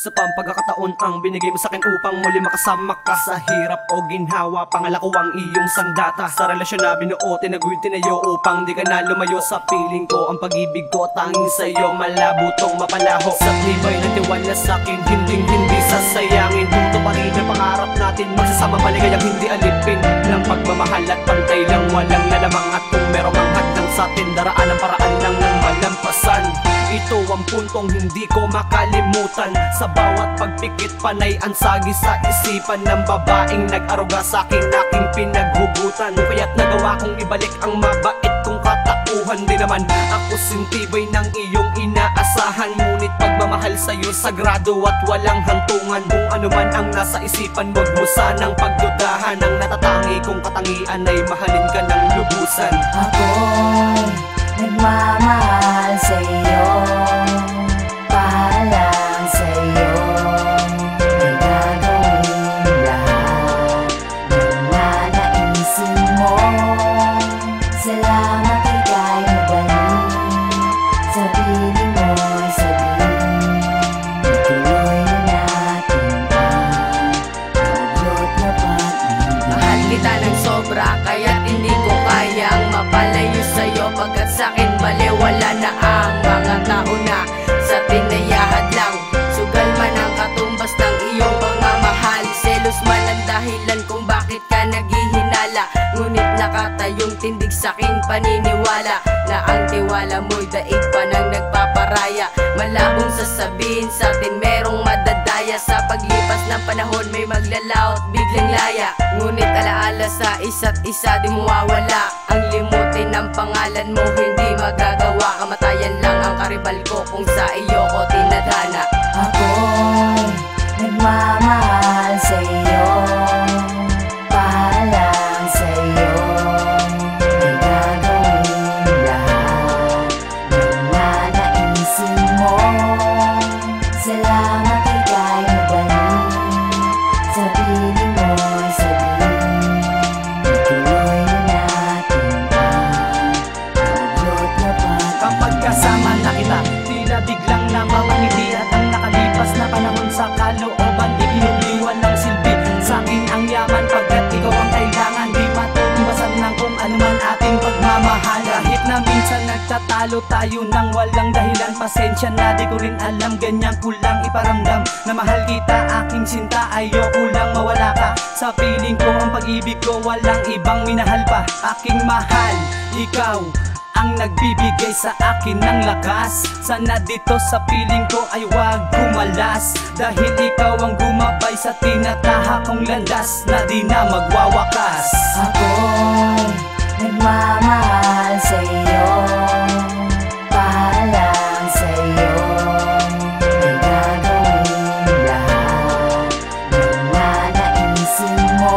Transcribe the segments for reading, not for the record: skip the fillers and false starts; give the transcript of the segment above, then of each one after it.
Sa pagkakataon ang binigay mo sa'kin upang muli makasama ka sa hirap o ginhawa. Pangako ang iyong sandata sa relasyon na binuo, tinaguyod tinayo upang di ka na lumayo. Sa piling ko ang pag-ibig ko tanging sa'yo, malabo tong mapalaho. Sa tibay ng tiwala sa'kin, hindi sasayangin. Tuto pa rin ang pangarap natin, magsasama paligayang hindi alipin ng pagmamahal at pantay lang, walang lalamang. At kung merong ang hadlang sa'tin, daraan ang paraan lang ng malampasan. Ito ang puntong hindi ko makalimutan. Sa bawat pagpikit, panay ang sagi sa isipan ng babaeng nag-aruga sa'kin, aking pinaghugutan. Kaya't nagawa kong ibalik ang mabait kong katauhan. Di naman ako sintibay ng iyong inaasahan, ngunit pagmamahal sa'yo sagrado at walang hantungan. Kung ano man ang nasa isipan, wag mo sanang pagdudahan. Ang natatangi kong katangian ay mahalin ka ng lubusan. Ako'y nagmamahal sa'yo, para lang sa'yo. Ay gagawin lahat ng nanaisin mo. Salamat ay tayo balik sa piling mo'y sabihin. Ituloy na natin ang paglot na pag-ibig. Mahal kita ng sobra, kaya't hindi ko kayang mapalayo sa'yo. Pagkat sa'kin baliwala na ang mga tao na sa tinayahad lang. Sugal man ang katumbas ng iyong pagmamahal, selos man ang dahilan kung bakit ka naghihinala. Ngunit nakatayong tindig sa'king paniniwala na ang tiwala mo'y daig pa nang nagpaparaya. Malabong sasabihin sa'tin merong madadaya. Sa paglipas ng panahon may maglalaot biglang laya. Ngunit alaala sa isa't isa di mawawala. Ang limutin ng pangalan mo hindi magagawa. Kamatayan lang ang karibal ko kung sa iyo ko tinadhana. Ako'y nagmamahal sa'yo, para lang sa'yo. Ay gagawin lahat ng nanaisin mo. Salamat ay tayo balik sa piling mo'y sabihin. Ituloy na natin ang paglot na pag-ibig. Kapag kasama na kita, tila biglang namamangiti. At ang nakalipas na panahon sa kalooban, ikinubliwan ng silbi sa'kin ang yaman. Pagkat ikaw ang kailangan, di matutumbasan ng kung anuman ating pagmamahal. Kahit na minsan nagtatalo tayo ng walang dahilan, pasensya na di ko rin alam, ganyan kulang iparamdam na mahal kita aking sinta. Ayoko lang mawala ka sa piling ko, ang pag-ibig ko walang ibang minahal pa. Aking mahal, ikaw ang nagbibigay sa akin ng lakas. Sana dito sa piling ko ay wag kumalas, dahil ikaw ang gumabay sa tinataha kong landas na di na magwawakas. Ako'y nagmamahal sa'yo, para lang sa'yo. Ay gagawin lahat ng nanaisin mo.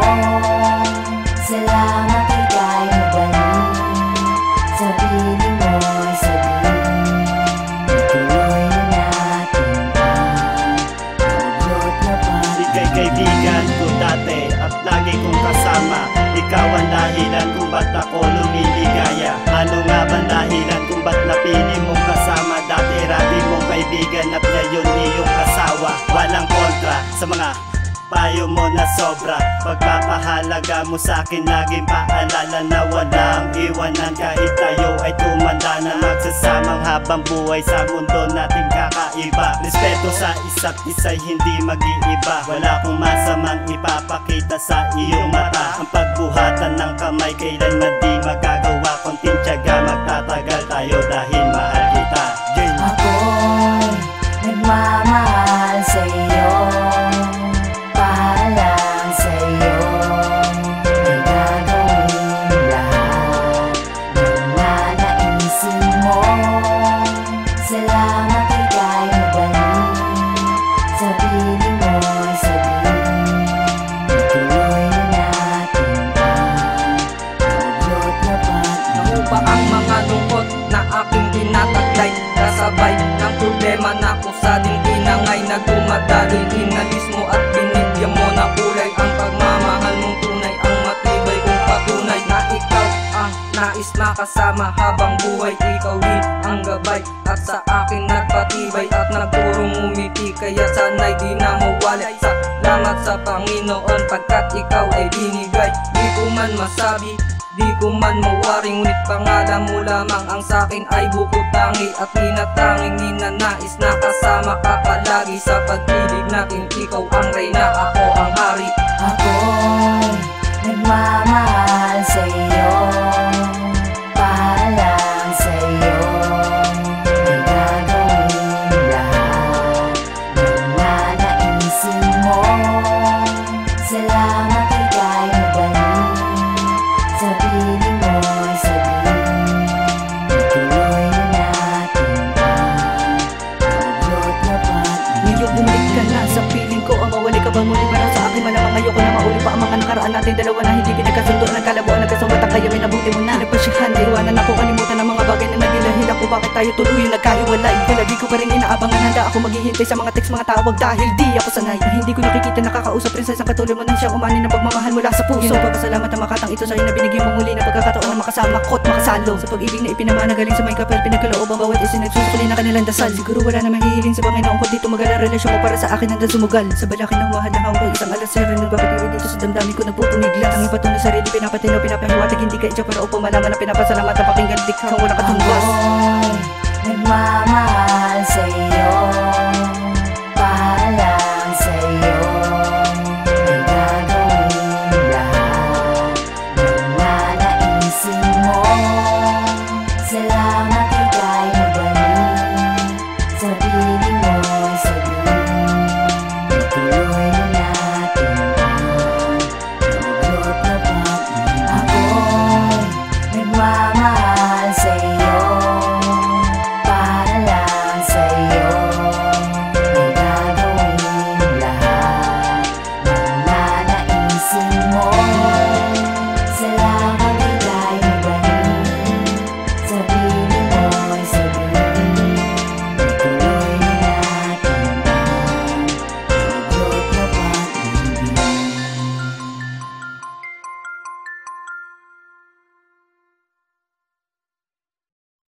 Salamat ay tayo balik sa piling mo'y sabihin. Ituloy na natin ang paglot na pag-ibig. Ika'y kaibigan ko dati at lagi kong kasama. Ikaw ang dahilan kung ba't ako lumiligaya. Ano nga bang dahilan kung ba't napili mong kasama? Dati rabi mong kaibigan at ngayon iyong asawa. Walang kontra sa mga payo mo na sobra. Pagpapahalaga mo sa'kin, laging paalala na walang iwanan. Kahit tayo ay tumanda na, magsasamang habang buhay sa mundo nating kakaiba. Respeto sa isa't isa'y hindi mag-iiba. Wala kong masamang ipapakita sa iyong mata. Ang pagbuhatan ng kamay kailanman di magagawa. Konting tiyaga, magtatagal tayo dahil mahal kita. Ako'y nagmamahal sa'yo, para lang sa'yo. Ay gagawin lahat ng nanaisin mo. Salamat ay tayo balik sa piling mo'y sabihin. Ituloy na natin ang paglot na pag-ibig. Nakuha ang mga lungkot na nais makasama habang buhay. Ikaw din ang gabay at sa akin nagpatibay at nagturong umiti, kaya sana'y di na mawalay. Salamat sa Panginoon pagkat ikaw ay binigay. Di ko man masabi, di ko man mawari, ngunit pangalan mo lamang ang sakin ay bukod tangi. At tinatanging ninanais na kasama ka palagi sa pag-ibig natin. Ikaw ang reyna, ako ang hari. Ako'y nagmamahal sa'yo, para lang sa'yo ay gagawin lahat ng nanaisin mo. Salamat ika'y nabalik sa piling mo'y sabihin, ituloy na natin ang abot na pag-ibig. Ngayon bumalik ka na sa piling ko, ang mawali ka ba muli para sa akin? Malamang ayoko na mauli pa ang mga nakaraan natin dalawa na hindi pinagkasundo. Nagkalabuan, nagkasumbatan kayo, may nabuti mo na. Nagpasyahan, iwanan ako, kalimutan ang mga bagay na nagilahil ako. Bakit tayo tuloy nagkahiwalay? Palagi ko pa rin inaabangan, handa ako maghihintay sa mga text, mga tawag, dahil di ako sanay na hindi ko nakikita nakakausap rin sa isang katulad mo nang siyang umani ng pagmamahal mula sa puso. Papasalamat ang makatang ito sa'yo na binigyan mo muli na pagkakataon na makasama ko at makasalo sa pag-ibig na ipinamana galing sa may kapal. Pinagkaloob ang bawat isa, nagsusukli na kanilang dasal. Siguro wala na mahihiling sa Panginoon ko dito magalang relasyon mo para sa akin hanggang sumugal. Sa balakin ng mahal na hawak, isang alas zero nagbabatiwi dito sa damdamin ko nagpupuniglas. Ang ipatunay sarili, pinapatino, pinapahiwatig, hindi ka itya para upang malaman na pinapasalamat ang pakinggan, di kang walang katumbas. Ako'y nagmamahal sa'yo,